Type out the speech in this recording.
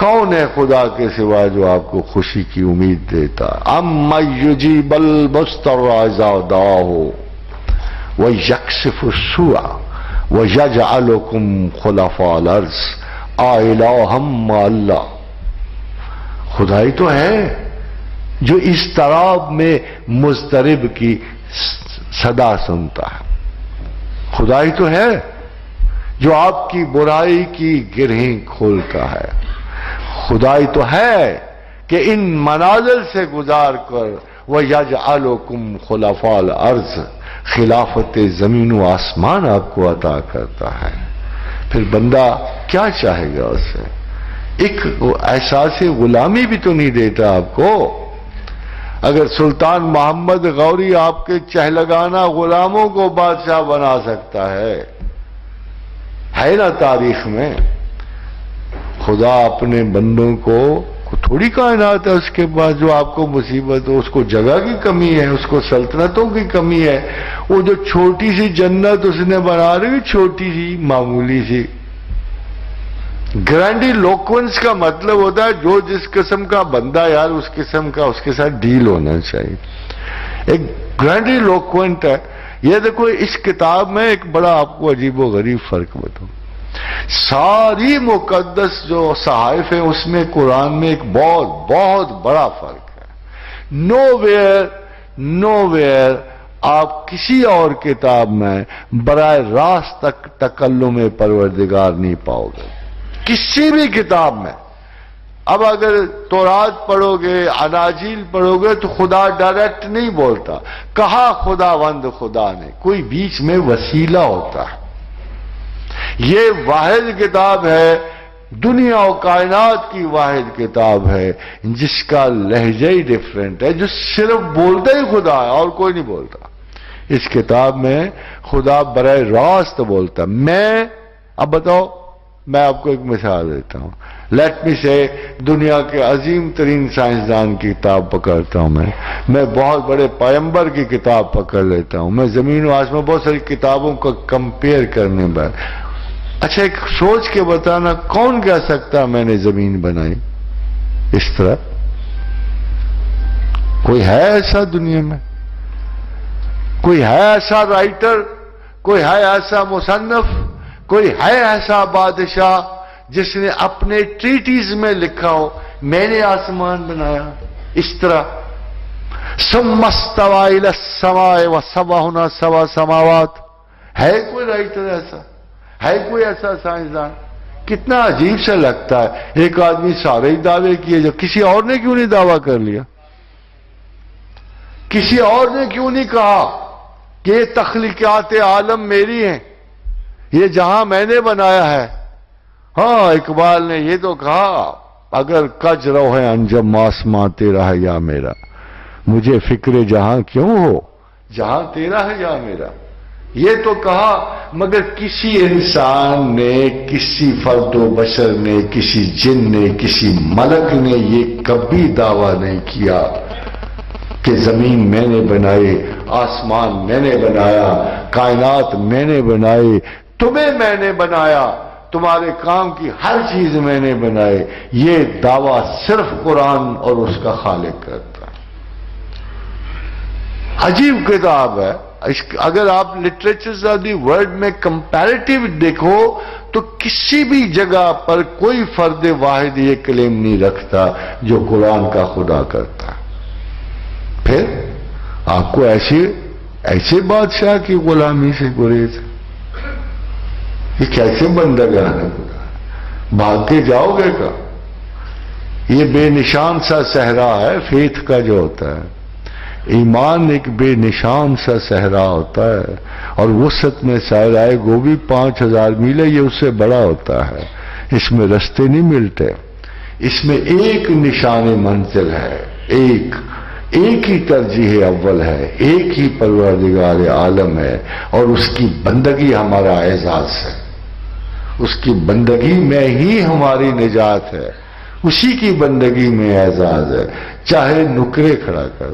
کون ہے خدا کے سوا جو آپ کو خوشی کی امید دیتا؟ امن یجیب المضطر اذا دعاہ ویکشف السوء ویجعلکم خلفاء الارض الہ مع اللہ۔ خدائی تو ہے جو اضطراب میں مضطرب کی صدا سنتا ہے، خدائی تو ہے جو آپ کی برائی کی گرہیں کھولتا ہے، خدائی تو ہے کہ ان منازل سے گزار کر وَيَجْعَلُكُمْ خُلَفَاءَ الْأَرْضِ خلافت زمین و آسمان آپ کو عطا کرتا ہے۔ پھر بندہ کیا چاہے گا اس سے؟ ایک احساس غلامی بھی تو نہیں دیتا آپ کو۔ اگر سلطان محمد غوری آپ کے چہلگانہ غلاموں کو بادشاہ بنا سکتا ہے نا تاریخ میں، خدا اپنے بندوں کو تھوڑی کائنات ہے اس کے پاس جو آپ کو مصیبت ہو، اس کو جگہ کی کمی ہے، اس کو سلطنتوں کی کمی ہے۔ وہ جو چھوٹی سی جنت اس نے بنا رہی، چھوٹی سی معمولی سی۔ گرینڈی لوکوینس کا مطلب ہوتا ہے جو جس قسم کا بندہ یار اس قسم کا اس کے ساتھ ڈیل ہونا چاہیے۔ ایک گرینڈی لوکوینٹ ہے یہ۔ دیکھو اس کتاب میں ایک بڑا آپ کو عجیب و غریب فرق بتاؤں، ساری مقدس جو صحائف ہیں اس میں قرآن میں ایک بہت بہت بڑا فرق ہے۔ نو ویئر آپ کسی اور کتاب میں براہ راست تکلم پروردگار نہیں پاؤ گے، کسی بھی کتاب میں۔ اب اگر تورات پڑھو گے، اناجیل پڑھو گے تو خدا ڈائریکٹ نہیں بولتا، کہا خداوند خدا نے، کوئی بیچ میں وسیلہ ہوتا ہے۔ یہ واحد کتاب ہے، دنیا و کائنات کی واحد کتاب ہے جس کا لہجہ ہی ڈیفرنٹ ہے، جو صرف بولتا ہی خدا ہے اور کوئی نہیں بولتا۔ اس کتاب میں خدا براہ راست بولتا۔ اب بتاؤ، میں آپ کو ایک مثال دیتا ہوں۔ لیٹ می سے دنیا کے عظیم ترین سائنسدان کی کتاب پکڑتا ہوں، میں بہت بڑے پیغمبر کی کتاب پکڑ لیتا ہوں، میں زمین و آسمان بہت ساری کتابوں کا کمپیئر کرنے میں۔ اچھا ایک سوچ کے بتانا، کون کہہ سکتا میں نے زمین بنائی اس طرح؟ کوئی ہے ایسا دنیا میں؟ کوئی ہے ایسا رائٹر؟ کوئی ہے ایسا مصنف؟ کوئی ہے ایسا بادشاہ جس نے اپنے ٹریٹیز میں لکھا ہو میں نے آسمان بنایا اس طرح؟ ثم استوى الى السماء وسبعهن سبع سماوات۔ ہے کوئی رائٹر ایسا؟ ہے کوئی ایسا سائنسدان؟ کتنا عجیب سا لگتا ہے۔ ایک آدمی سارے ہی دعوے کیے، جو کسی اور نے کیوں نہیں دعویٰ کر لیا؟ کسی اور نے کیوں نہیں کہا کہ یہ تخلیقات عالم میری ہیں، یہ جہاں میں نے بنایا ہے؟ ہاں اقبال نے یہ تو کہا، اگر کج رو ہے انجم آسماں تیرا ہے یا میرا، مجھے فکر جہاں کیوں ہو جہاں تیرا ہے یا میرا۔ یہ تو کہا، مگر کسی انسان نے، کسی فرد و بشر نے، کسی جن نے، کسی ملک نے یہ کبھی دعویٰ نہیں کیا کہ زمین میں نے بنائی، آسمان میں نے بنایا، کائنات میں نے بنائی، تمہیں میں نے بنایا، تمہارے کام کی ہر چیز میں نے بنائی۔ یہ دعویٰ صرف قرآن اور اس کا خالق کرتا ہے۔ عجیب کتاب ہے۔ اگر آپ لٹریچرز آف دی ورلڈ میں کمپیریٹیو دیکھو تو کسی بھی جگہ پر کوئی فرد واحد یہ کلیم نہیں رکھتا جو قرآن کا خدا کرتا ہے۔ پھر آپ کو ایسے بادشاہ کی غلامی سے گریز؟ یہ کیسے بندگان ہے خدا؟ بھاگ کے جاؤ گے کا؟ یہ بے نشان سا صحرا ہے فیتھ کا جو ہوتا ہے۔ ایمان ایک بے نشان سا صحرا ہوتا ہے، اور وسعت میں صحرائے گوبی 5000 میل ہے، یہ اس سے بڑا ہوتا ہے۔ اس میں رستے نہیں ملتے، اس میں ایک نشان منزل ہے، ایک ہی ترجیح اول ہے، ایک ہی پروردگار عالم ہے، اور اس کی بندگی ہمارا اعزاز ہے۔ اس کی بندگی میں ہی ہماری نجات ہے، اسی کی بندگی میں اعزاز ہے، چاہے نکرے کھڑا کر۔